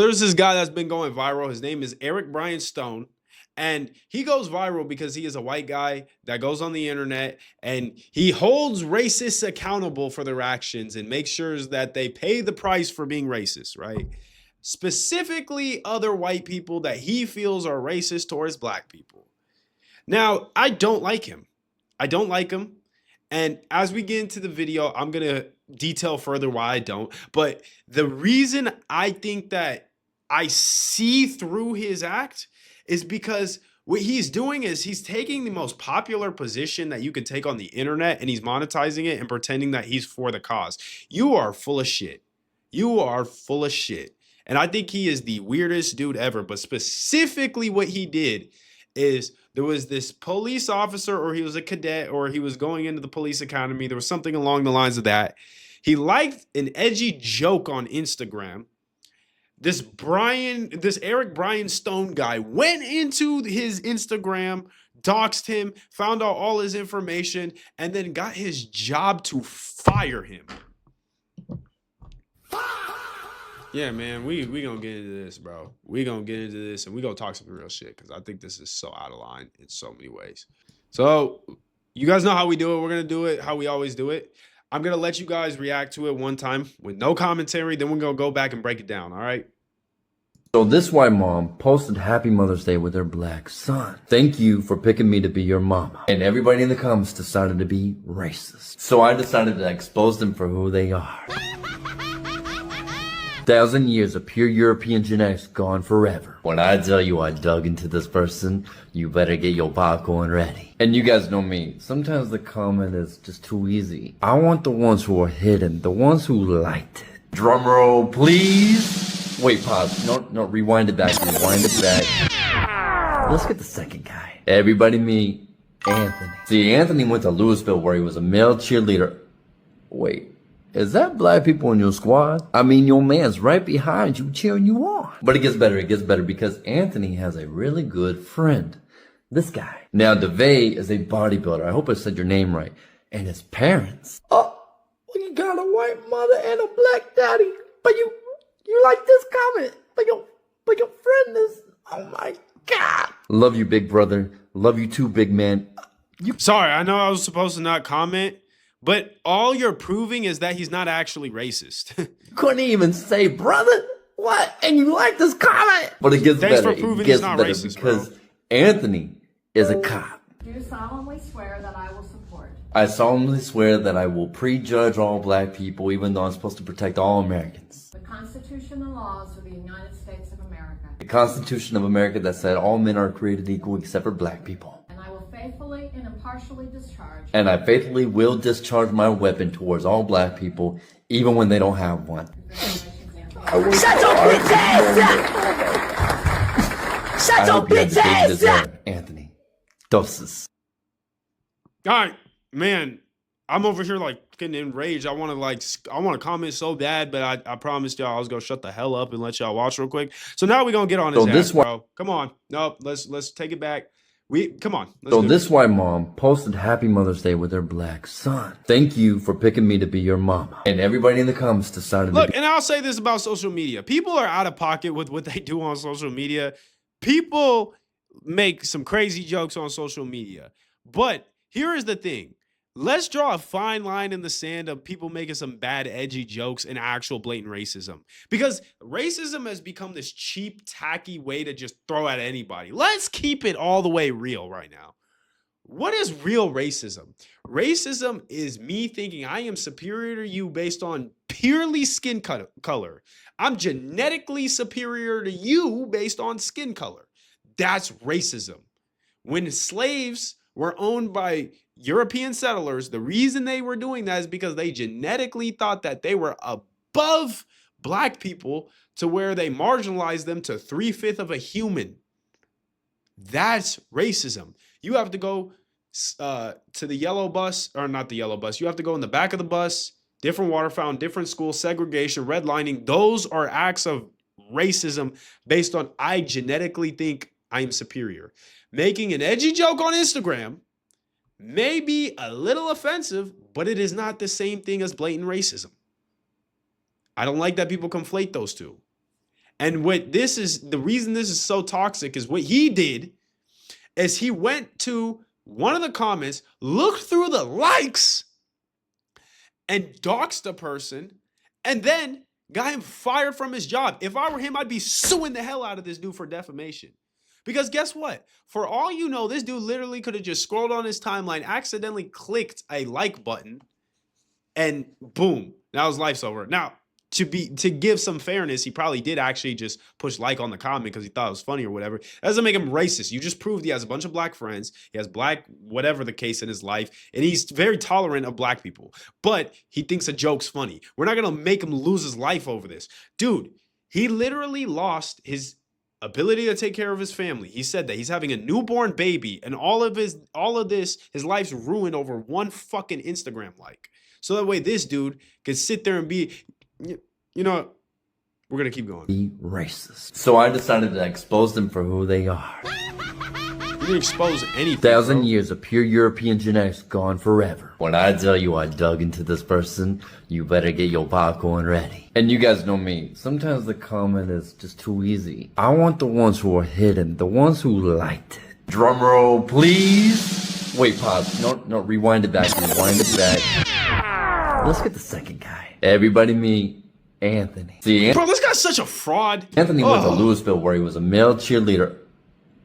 There's this guy that's been going viral. His name is Bryan Stone. And he goes viral because he is a white guy that goes on the internet and he holds racists accountable for their actions and makes sure that they pay the price for being racist, right? Specifically, other white people that he feels are racist towards black people. Now, I don't like him. I don't like him. And as we get into the video, I'm going to detail further why I don't. But the reason I think that I see through his act is because what he's doing is he's taking the most popular position that you can take on the internet and he's monetizing it and pretending that he's for the cause. You are full of shit. You are full of shit. And I think he is the weirdest dude ever. But specifically what he did is there was this police officer, or he was a cadet, or he was going into the police academy. There was something along the lines of that. He liked an edgy joke on Instagram. This Bryan Stone guy went into his Instagram, doxed him, found out all his information, and then got his job to fire him. Yeah, man, we gonna get into this, bro. We gonna get into this, and we gonna talk some real shit, because I think this is so out of line in so many ways. So, you guys know how we do it. We're gonna do it how we always do it. I'm gonna let you guys react to it one time with no commentary, then we're gonna go back and break it down, all right? So this white mom posted Happy Mother's Day with her black son. Thank you for picking me to be your mama. And everybody in the comments decided to be racist. So I decided to expose them for who they are. 1,000 years of pure European genetics gone forever. When I tell you I dug into this person, you better get your popcorn ready. And you guys know me, sometimes the comment is just too easy. I want the ones who are hidden, the ones who liked it. Drum roll, please. Wait, pause. No, rewind it back. Rewind it back. Let's get the second guy. Everybody meet Anthony. See, Anthony went to Louisville where he was a male cheerleader. Wait, is that black people in your squad? I mean, your man's right behind you cheering you on. But it gets better because Anthony has a really good friend. This guy. Now, DeVay is a bodybuilder. I hope I said your name right. And his parents. Oh, well, you got a white mother and a black daddy. But you like this comment, but your friend is, oh my God. Love you, big brother. Love you too, big man. Sorry, I know I was supposed to not comment, but all you're proving is that he's not actually racist. Couldn't even say brother. What? And you like this comment? But it gets Thanks better. for proving he's not racist, because bro. Anthony is a cop. Do solemnly swear that I will support. I solemnly swear that I will prejudge all black people, even though I'm supposed to protect all Americans. The Constitution and laws of the United States of America. The Constitution of America that said all men are created equal except for black people. And I will faithfully and impartially discharge. And I faithfully will discharge my weapon towards all black people, even when they don't have one. Shut your bitch ass! Shut your bitch ass! Anthony. Doses. All right, man. I'm over here like getting enraged. I want to comment so bad, but I promised y'all I was gonna shut the hell up and let y'all watch real quick. So now we're gonna get on his ass, bro. Come on. No, let's take it back. Come on. So this white mom posted Happy Mother's Day with her black son. Thank you for picking me to be your mama. And everybody in the comments decided Look, and I'll say this about social media. People are out of pocket with what they do on social media. People make some crazy jokes on social media. But here is the thing. Let's draw a fine line in the sand of people making some bad, edgy jokes and actual blatant racism. Because racism has become this cheap, tacky way to just throw at anybody. Let's keep it all the way real right now. What is real racism? Racism is me thinking I am superior to you based on purely skin color. I'm genetically superior to you based on skin color. That's racism. When slaves were owned by European settlers, the reason they were doing that is because they genetically thought that they were above black people to where they marginalized them to 3/5 of a human. That's racism. You have to go to the yellow bus, or not the yellow bus. You have to go in the back of the bus, different water fountain, different school, segregation, redlining. Those are acts of racism based on I genetically think I am superior. Making an edgy joke on Instagram may be a little offensive, but it is not the same thing as blatant racism. I don't like that people conflate those two. And what this is, the reason this is so toxic is what he did is he went to one of the comments, looked through the likes, and doxed a person, and then got him fired from his job. If I were him, I'd be suing the hell out of this dude for defamation. Because guess what? For all you know, this dude literally could have just scrolled on his timeline, accidentally clicked a like button, and boom, now his life's over. Now, to give some fairness, he probably did actually just push like on the comment because he thought it was funny or whatever. That doesn't make him racist. You just proved he has a bunch of black friends. He has black, whatever the case in his life, and he's very tolerant of black people. But he thinks a joke's funny. We're not gonna make him lose his life over this. Dude, he literally lost his ability to take care of his family. He said that he's having a newborn baby, and all of this, his life's ruined over one fucking Instagram like. So that way this dude could sit there and be, you know what? We're going to keep going. Be racist. So I decided to expose them for who they are. You can expose anything, 1,000 bro. years of pure European genetics gone forever. When I tell you I dug into this person, you better get your popcorn ready. And you guys know me. Sometimes the comment is just too easy. I want the ones who are hidden, the ones who liked it. Drum roll, please. Wait, pause. No, rewind it back. Rewind it back. Let's get the second guy. Everybody meet Anthony. See, Bro, this guy's such a fraud. Anthony went to Louisville where he was a male cheerleader.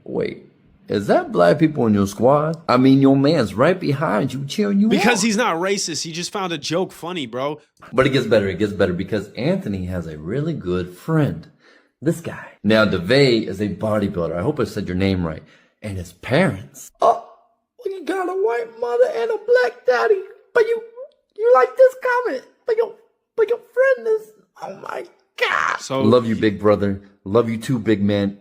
Wait. Is that black people in your squad? I mean, your man's right behind you cheering you on. Because he's not racist. He just found a joke funny, bro. But it gets better because Anthony has a really good friend. This guy. Now, DeVay is a bodybuilder. I hope I said your name right. And his parents. Oh, well, you got a white mother and a black daddy. But you like this comment. But your friend is, oh my God. So love you, big brother. Love you too, big man.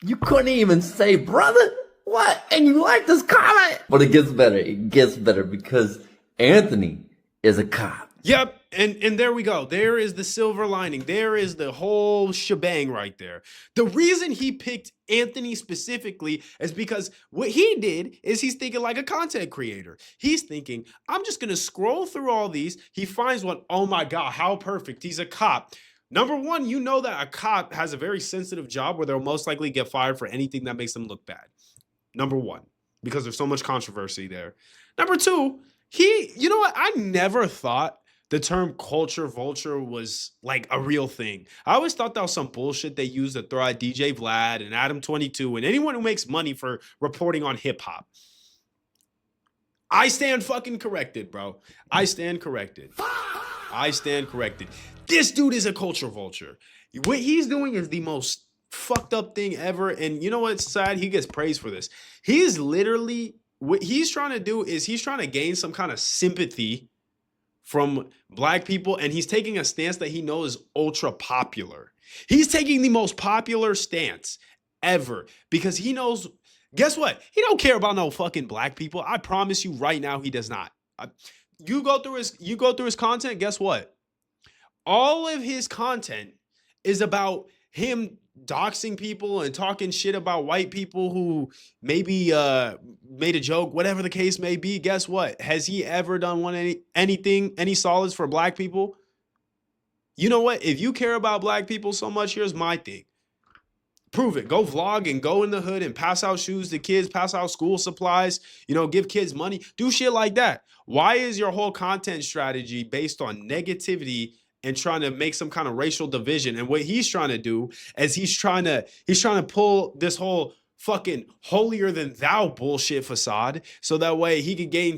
You couldn't even say brother. What? And you like this comment? But it gets better. It gets better because Anthony is a cop. Yep. And there we go. There is the silver lining. There is the whole shebang right there. The reason he picked Anthony specifically is because what he did is he's thinking like a content creator. He's thinking, I'm just going to scroll through all these. He finds one. Oh my God, how perfect. He's a cop. Number one, you know that a cop has a very sensitive job where they'll most likely get fired for anything that makes them look bad. Number one, because there's so much controversy there. Number two, you know what? I never thought the term culture vulture was like a real thing. I always thought that was some bullshit they used to throw at DJ Vlad and Adam 22 and anyone who makes money for reporting on hip hop. I stand fucking corrected, bro. I stand corrected. I stand corrected. This dude is a culture vulture. What he's doing is the most fucked up thing ever. And you know what's sad? He gets praised for this. He's literally, what he's trying to do is he's trying to gain some kind of sympathy from black people. And he's taking a stance that he knows is ultra popular. He's taking the most popular stance ever because he knows, guess what? He don't care about no fucking black people. I promise you right now, he does not. You go through his content, guess what? All of his content is about him doxing people and talking shit about white people who maybe made a joke, whatever the case may be. Guess what? Has he ever done any solids for black people? You know what? If you care about black people so much, here's my thing. Prove it. Go vlog and go in the hood and pass out shoes to kids, pass out school supplies, give kids money, do shit like that. Why is your whole content strategy based on negativity and trying to make some kind of racial division? And what he's trying to do is he's trying to pull this whole fucking holier than thou bullshit facade so that way he could gain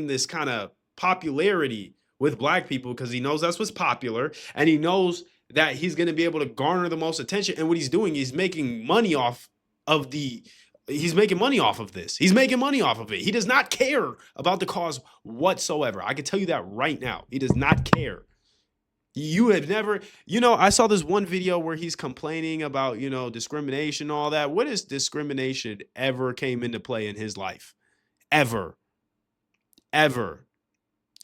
this kind of popularity with black people because he knows that's what's popular and he knows that he's going to be able to garner the most attention. And what he's doing, he's making money off of this. He's making money off of it. He does not care about the cause whatsoever. I can tell you that right now. He does not care. You have never, I saw this one video where he's complaining about, discrimination, all that. What is discrimination ever came into play in his life? Ever. And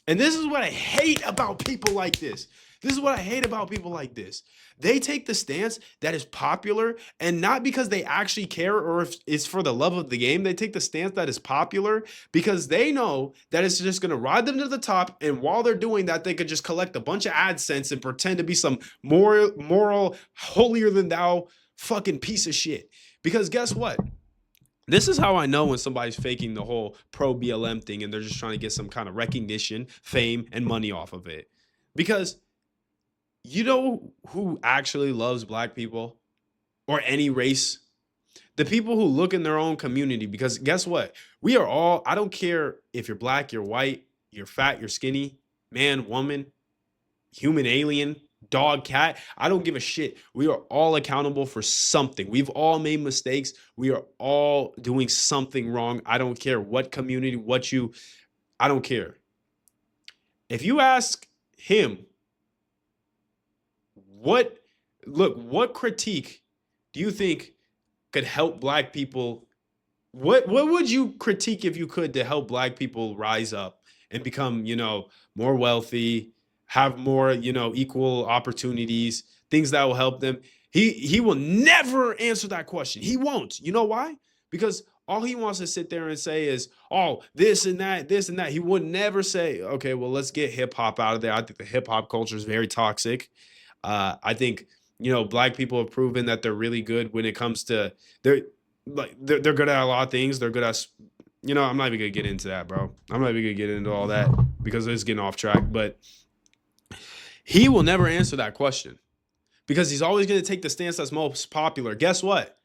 this is what I hate about people like this. This is what I hate about people like this. They take the stance that is popular, and not because they actually care or if it's for the love of the game. They take the stance that is popular because they know that it's just going to ride them to the top. And while they're doing that, they could just collect a bunch of AdSense and pretend to be some moral, holier than thou fucking piece of shit. Because guess what? This is how I know when somebody's faking the whole pro BLM thing and they're just trying to get some kind of recognition, fame, and money off of it. Because you know who actually loves black people or any race? The people who look in their own community. Because guess what? We are all, I don't care if you're black, you're white, you're fat, you're skinny, man, woman, human, alien, dog, cat. I don't give a shit. We are all accountable for something. We've all made mistakes. We are all doing something wrong. I don't care what community, I don't care. If you ask him, what critique do you think could help black people? What would you critique if you could to help black people rise up and become, more wealthy, have more, equal opportunities, things that will help them? He will never answer that question. He won't. You know why? Because all he wants to sit there and say is, oh, this and that, this and that. He would never say, okay, well, let's get hip hop out of there. I think the hip hop culture is very toxic. I think, black people have proven that they're really good when it comes to they're good at a lot of things. They're good at, I'm not even gonna get into that, bro. I'm not even gonna get into all that because it's getting off track. But he will never answer that question because he's always gonna take the stance that's most popular. Guess what?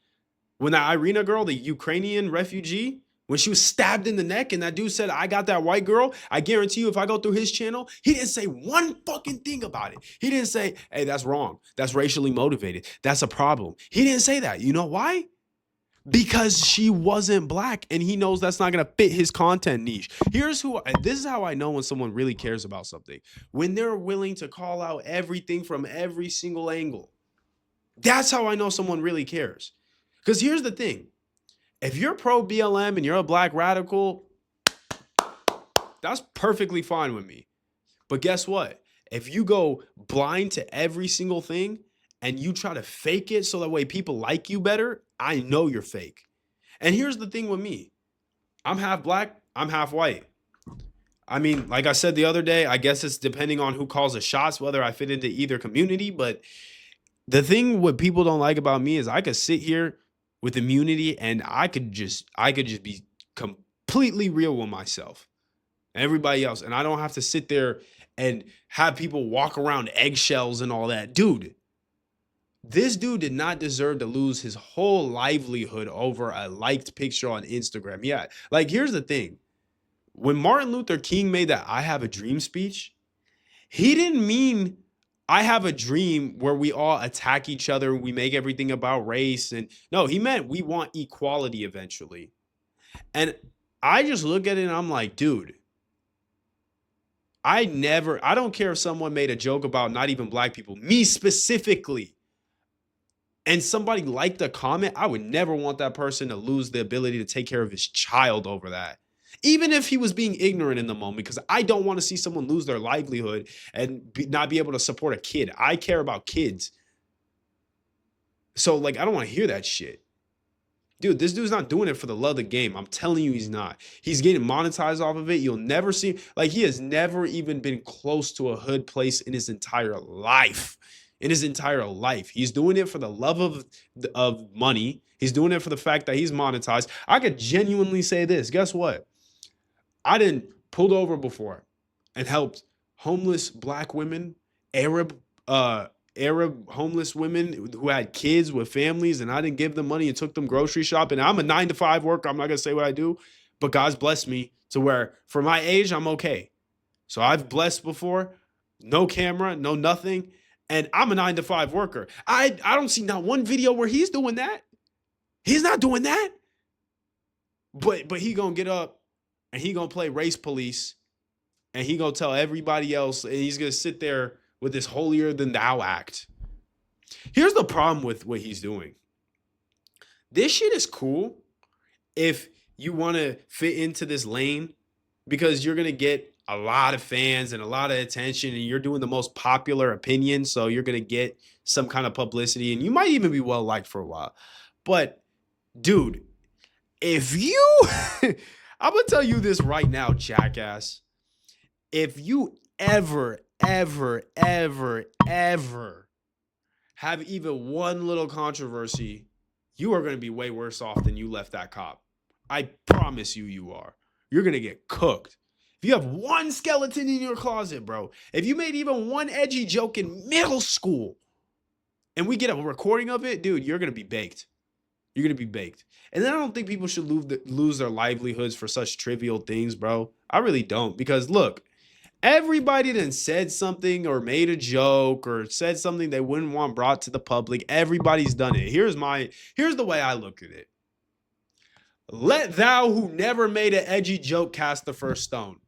When that Irina girl, the Ukrainian refugee, when she was stabbed in the neck and that dude said, I got that white girl, I guarantee you if I go through his channel, he didn't say one fucking thing about it. He didn't say, hey, that's wrong. That's racially motivated. That's a problem. He didn't say that. You know why? Because she wasn't black and he knows that's not going to fit his content niche. This is how I know when someone really cares about something. When they're willing to call out everything from every single angle. That's how I know someone really cares. Because here's the thing. If you're pro BLM and you're a black radical, that's perfectly fine with me. But guess what? If you go blind to every single thing and you try to fake it so that way people like you better, I know you're fake. And here's the thing with me. I'm half black, I'm half white. I mean, like I said the other day, I guess it's depending on who calls the shots, whether I fit into either community. But the thing what people don't like about me is I could sit here with immunity and I could just be completely real with myself and everybody else. And I don't have to sit there and have people walk around eggshells and all that. Dude, this dude did not deserve to lose his whole livelihood over a liked picture on Instagram. Yeah, like here's the thing. When Martin Luther King made that I have a dream speech, he didn't mean I have a dream where we all attack each other. We make everything about race. And no, he meant we want equality eventually. And I just look at it and I'm like, dude, I don't care if someone made a joke about not even black people, me specifically, and somebody liked a comment, I would never want that person to lose the ability to take care of his child over that. Even if he was being ignorant in the moment, because I don't want to see someone lose their livelihood and not be able to support a kid. I care about kids. So, like, I don't want to hear that shit. Dude, this dude's not doing it for the love of the game. I'm telling you he's not. He's getting monetized off of it. You'll never see, like, he has never even been close to a hood place in his entire life. He's doing it for the love of money. He's doing it for the fact that he's monetized. I could genuinely say this. Guess what? I done pulled over before and helped homeless black women, Arab homeless women who had kids with families, and I didn't give them money and took them grocery shopping. I'm a 9-to-5 worker. I'm not gonna say what I do, but God's blessed me to where for my age, I'm okay. So I've blessed before, no camera, no nothing. And I'm a 9-to-5 worker. I don't see not one video where he's doing that. He's not doing that. But he gonna get up and he gonna play race police and he gonna tell everybody else and he's gonna sit there with this holier than thou act. Here's the problem with what he's doing. This shit is cool if you want to fit into this lane because you're gonna get a lot of fans and a lot of attention, and you're doing the most popular opinion, so you're gonna get some kind of publicity, and you might even be well liked for a while. But dude, if you I'm gonna tell you this right now, jackass. If you ever, ever, ever, ever have even one little controversy, you are going to be way worse off than you left that cop. I promise you, you are. You're going to get cooked. If you have one skeleton in your closet, bro, if you made even one edgy joke in middle school and we get a recording of it, dude, you're going to be baked. You're going to be baked. And then I don't think people should lose their livelihoods for such trivial things, bro. I really don't. Because look, everybody that said something or made a joke or said something they wouldn't want brought to the public. Everybody's done it. Here's the way I look at it. Let thou who never made an edgy joke cast the first stone.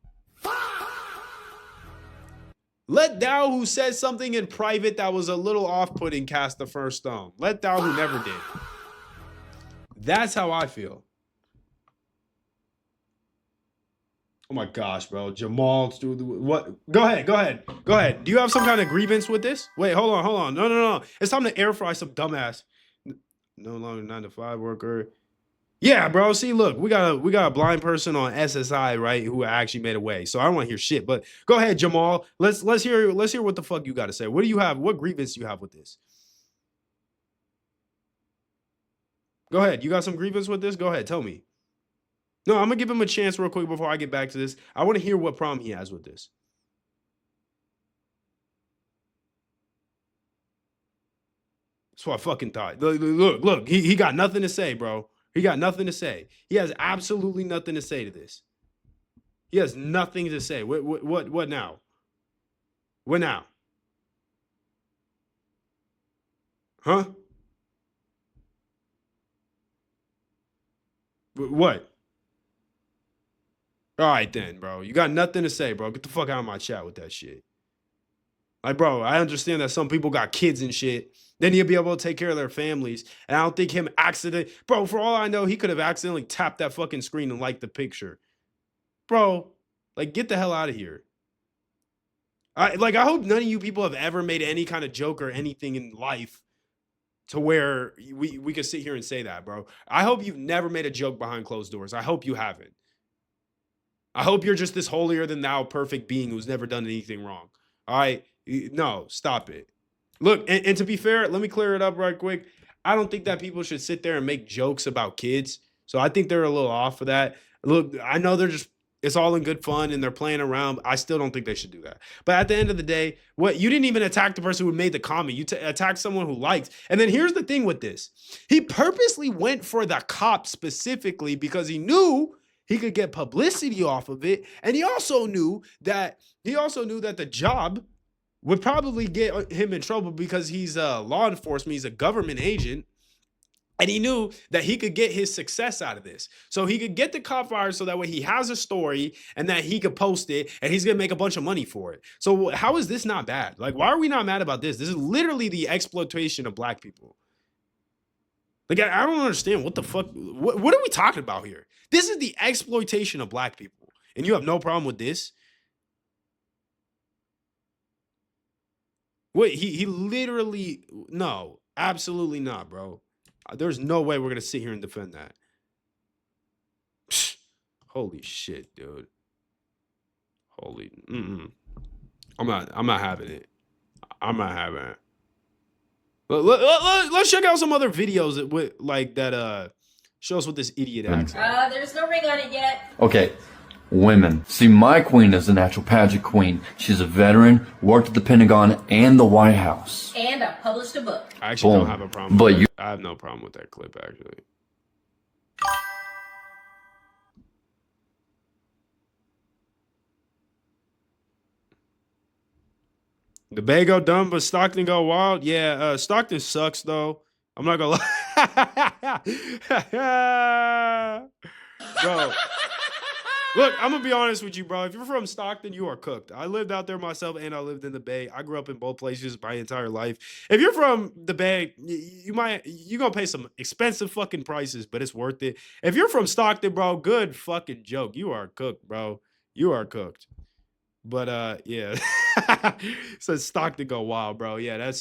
Let thou who said something in private that was a little off-putting cast the first stone. Let thou who never did. That's how I feel. Oh my gosh, bro. Jamal, what? Go ahead. Do you have some kind of grievance with this? Wait, hold on. No. It's time to air fry some dumbass. No longer 9-to-5 worker. Yeah, bro. See, look, we got a blind person on SSI, right, who actually made a way. So I don't want to hear shit. But go ahead, Jamal. Let's hear what the fuck you got to say. What do you have? What grievance do you have with this? Go ahead. You got some grievance with this? Go ahead. Tell me. No, I'm going to give him a chance real quick before I get back to this. I want to hear what problem he has with this. That's what I fucking thought. Look. He got nothing to say, bro. He got nothing to say. He has absolutely nothing to say to this. He has nothing to say. What now? What now? Huh? What? All right then, bro. You got nothing to say, bro. Get the fuck out of my chat with that shit. Like, bro, I understand that some people got kids and shit. Then he'll be able to take care of their families. And I don't think him bro, for all I know, he could have accidentally tapped that fucking screen and liked the picture. Bro, like, get the hell out of here. I hope none of you people have ever made any kind of joke or anything in life to where we could sit here and say that, bro. I hope you've never made a joke behind closed doors. I hope you haven't. I hope you're just this holier than thou perfect being who's never done anything wrong. All right? No, stop it. Look, and to be fair, let me clear it up right quick. I don't think that people should sit there and make jokes about kids. So I think they're a little off for that. Look, I know it's all in good fun and they're playing around. I still don't think they should do that. But at the end of the day, you didn't even attack the person who made the comment. You attacked someone who liked. And then here's the thing with this. He purposely went for the cop specifically because he knew he could get publicity off of it. And he also knew that the job would probably get him in trouble because he's law enforcement. He's a government agent. And he knew that he could get his success out of this. So he could get the cop fired so that way he has a story and that he could post it and he's going to make a bunch of money for it. So how is this not bad? Like, why are we not mad about this? This is literally the exploitation of black people. Like, I don't understand what the fuck. What are we talking about here? This is the exploitation of black people. And you have no problem with this? Wait, he literally, no, absolutely not, bro. There's no way we're going to sit here and defend that. Psh, holy shit, dude. I'm not having it. I'm not having it. Let's check out some other videos that show us what this idiot acts like. There's no ring on it yet. Okay, women. See, my queen is a natural pageant queen. She's a veteran, worked at the Pentagon and the White House. And I published a book. I actually don't have a problem. But I have no problem with that clip, actually. The Bay go dumb, but Stockton go wild. Yeah, Stockton sucks, though. I'm not gonna lie. Bro. Look, I'm gonna be honest with you, bro. If you're from Stockton, you are cooked. I lived out there myself, and I lived in the Bay. I grew up in both places my entire life. If you're from the Bay, you're gonna pay some expensive fucking prices, but it's worth it. If you're from Stockton, bro, good fucking joke. You are cooked, bro. You are cooked. But yeah. Says stock to go wild, bro. Yeah,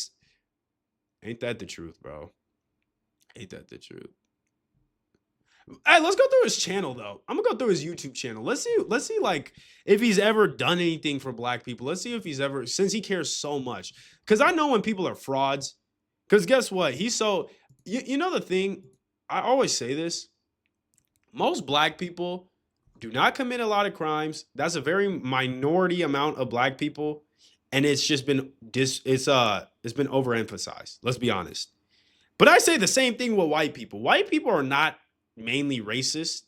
ain't that the truth, bro? Ain't that the truth? Hey, let's go through his channel though. I'm gonna go through his YouTube channel. Let's see like if he's ever done anything for black people. Let's see if he's ever, since he cares so much. Cause I know when people are frauds. Cause guess what? He's so you know the thing, I always say this. Most black people do not commit a lot of crimes. That's a very minority amount of black people. And it's just been it's been overemphasized. Let's be honest. But I say the same thing with white people. White people are not mainly racist.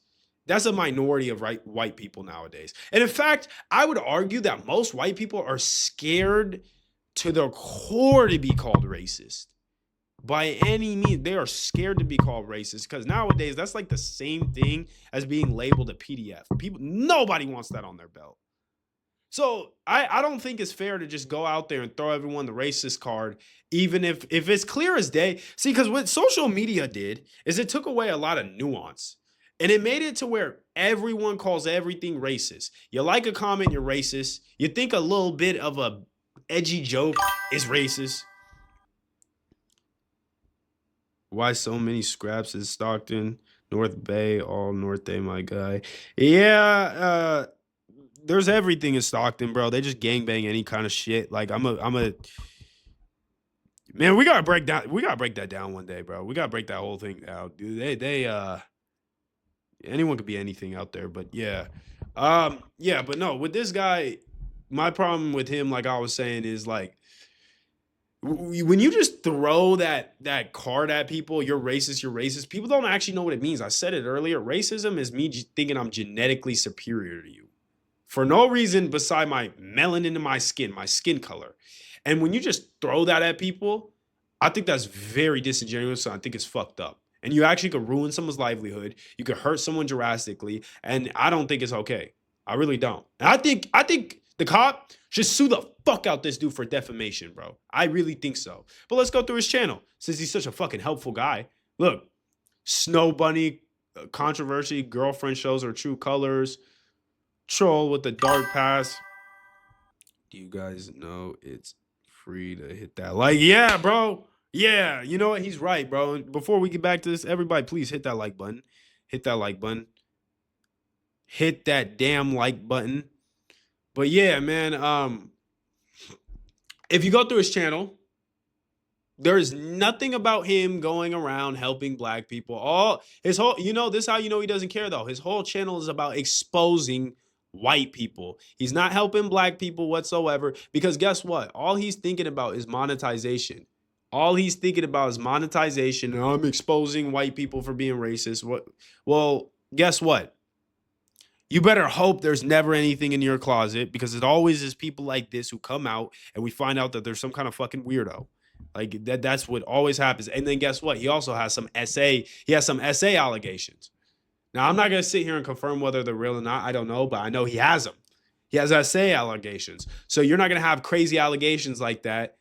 That's a minority of white people nowadays. And in fact, I would argue that most white people are scared to their core to be called racist. By any means, they are scared to be called racist because nowadays that's like the same thing as being labeled a PDF. Nobody wants that on their belt. So I don't think it's fair to just go out there and throw everyone the racist card, even if it's clear as day. See, because what social media did is it took away a lot of nuance. And it made it to where everyone calls everything racist. You like a comment, you're racist. You think a little bit of a edgy joke is racist. Why so many scraps in Stockton, North Bay, all North Bay, my guy. Yeah, there's everything in Stockton, bro. They just gangbang any kind of shit. Like I'm a man. We gotta break that down one day, bro. We gotta break that whole thing down, dude. Anyone could be anything out there, but yeah, yeah. But no, with this guy, my problem with him, like I was saying, is like when you just throw that card at people, you're racist. People don't actually know what it means. I said it earlier. Racism is me thinking I'm genetically superior to you for no reason beside my melanin in my skin color. And when you just throw that at people, I think that's very disingenuous. And I think it's fucked up. And you actually could ruin someone's livelihood. You could hurt someone drastically. And I don't think it's okay. I really don't. And I think the cop should sue the fuck out this dude for defamation, bro. I really think so. But let's go through his channel since he's such a fucking helpful guy. Look, Snow Bunny controversy, girlfriend shows her true colors, troll with the dark past. Do you guys know it's free to hit that like? Yeah, bro. Yeah, you know what? He's right, bro. And before we get back to this, everybody, please hit that like button. Hit that like button. Hit that damn like button. But yeah, man, if you go through his channel, there is nothing about him going around helping black people. All his whole, this is how you know he doesn't care though. His whole channel is about exposing white people. He's not helping black people whatsoever because guess what? All he's thinking about is monetization. All he's thinking about is monetization. And I'm exposing white people for being racist. What? Well, guess what? You better hope there's never anything in your closet because it always is people like this who come out and we find out that there's some kind of fucking weirdo. Like that's what always happens. And then guess what? He also has some SA. He has some SA allegations. Now, I'm not going to sit here and confirm whether they're real or not. I don't know, but I know he has them. He has SA allegations. So you're not going to have crazy allegations like that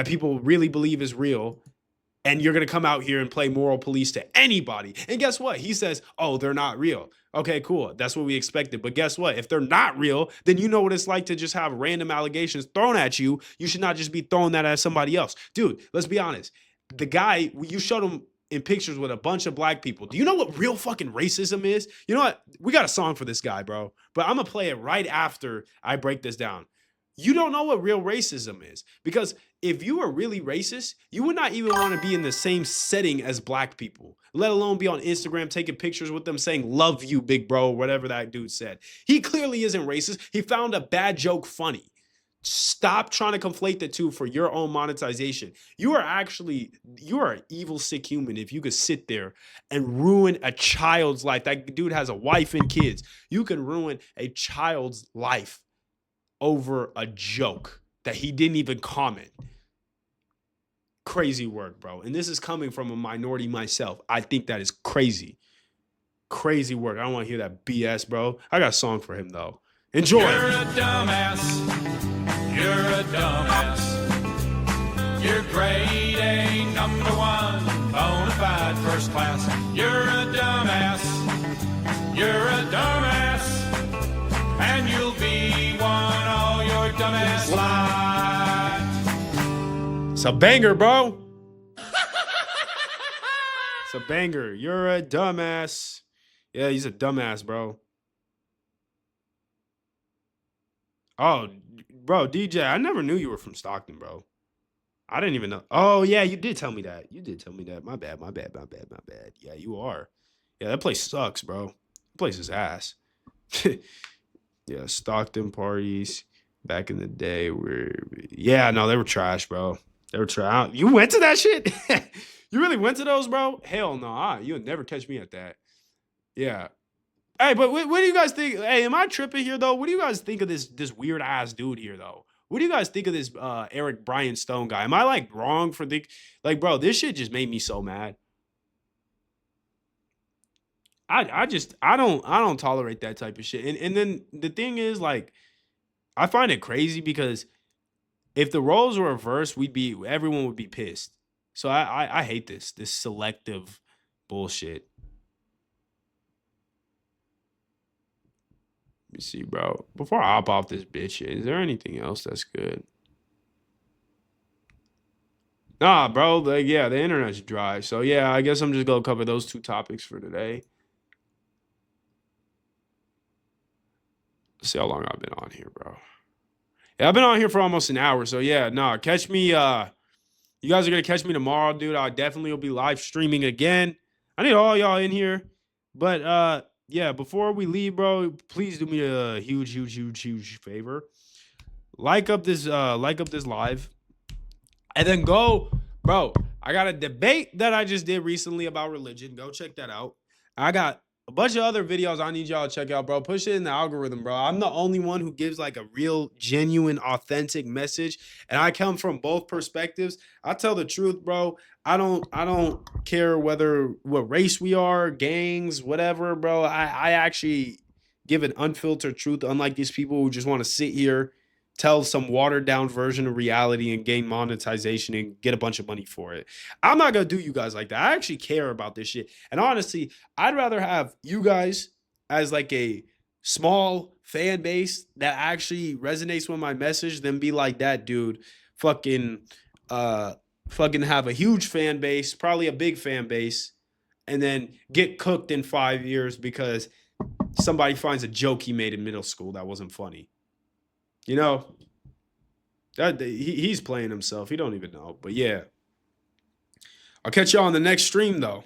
people really believe is real. And you're going to come out here and play moral police to anybody. And guess what? He says, oh, they're not real. Okay, cool. That's what we expected. But guess what? If they're not real, then you know what it's like to just have random allegations thrown at you. You should not just be throwing that at somebody else. Dude, let's be honest. The guy, you showed him in pictures with a bunch of black people. Do you know what real fucking racism is? You know what? We got a song for this guy, bro. But I'm going to play it right after I break this down. You don't know what real racism is because if you were really racist, you would not even want to be in the same setting as black people, let alone be on Instagram taking pictures with them saying, love you, big bro, whatever that dude said. He clearly isn't racist. He found a bad joke funny. Stop trying to conflate the two for your own monetization. You are an evil, sick human if you could sit there and ruin a child's life. That dude has a wife and kids. You can ruin a child's life over a joke that he didn't even comment. Crazy work, bro. And this is coming from a minority myself. I think that is crazy. Crazy work. I don't want to hear that BS, bro. I got a song for him, though. Enjoy. You're a dumbass. You're a dumbass. Your grade ain't number one, bona fide first class. You're a dumbass. You're a dumbass. And you'll be one all It's a banger, bro. It's a banger. You're a dumbass. Yeah, he's a dumbass, bro. Oh, bro, DJ, I never knew you were from Stockton, bro. I didn't even know. Oh, yeah, you did tell me that. You did tell me that. My bad, my bad, my bad, my bad. Yeah, you are. Yeah, that place sucks, bro. That place is ass. Yeah, Stockton parties back in the day were, yeah, no, they were trash, bro. They were trash. You went to that shit? You really went to those, bro? Hell no. You would never catch me at that. Yeah. Hey, but what do you guys think? Hey, am I tripping here though? What do you guys think of this weird ass dude here though? What do you guys think of this Eric Bryan Stone guy? Am I like wrong for like, bro? This shit just made me so mad. I don't tolerate that type of shit. And then the thing is, like, I find it crazy because if the roles were reversed, everyone would be pissed. So I hate this selective bullshit. Let me see, bro. Before I hop off this bitch, is there anything else that's good? Nah, bro. Like, yeah, the internet's dry. So yeah, I guess I'm just gonna cover those two topics for today. Let's see how long I've been on here, bro. Yeah, I've been on here for almost an hour. So yeah, nah, catch me. You guys are gonna catch me tomorrow, dude. I definitely will be live streaming again. I need all y'all in here. But yeah, before we leave, bro, please do me a huge favor. Like up this live. And then go, bro. I got a debate that I just did recently about religion. Go check that out. I got a bunch of other videos I need y'all to check out, bro. Push it in the algorithm, bro. I'm the only one who gives like a real, genuine, authentic message. And I come from both perspectives. I tell the truth, bro. I don't care what race we are, gangs, whatever, bro. I actually give an unfiltered truth, unlike these people who just want to sit here, tell some watered down version of reality and gain monetization and get a bunch of money for it. I'm not going to do you guys like that. I actually care about this shit. And honestly, I'd rather have you guys as like a small fan base that actually resonates with my message than be like that dude fucking have a huge fan base, probably a big fan base, and then get cooked in 5 years because somebody finds a joke he made in middle school that wasn't funny. You know, he's playing himself. He don't even know. But yeah, I'll catch y'all on the next stream, though.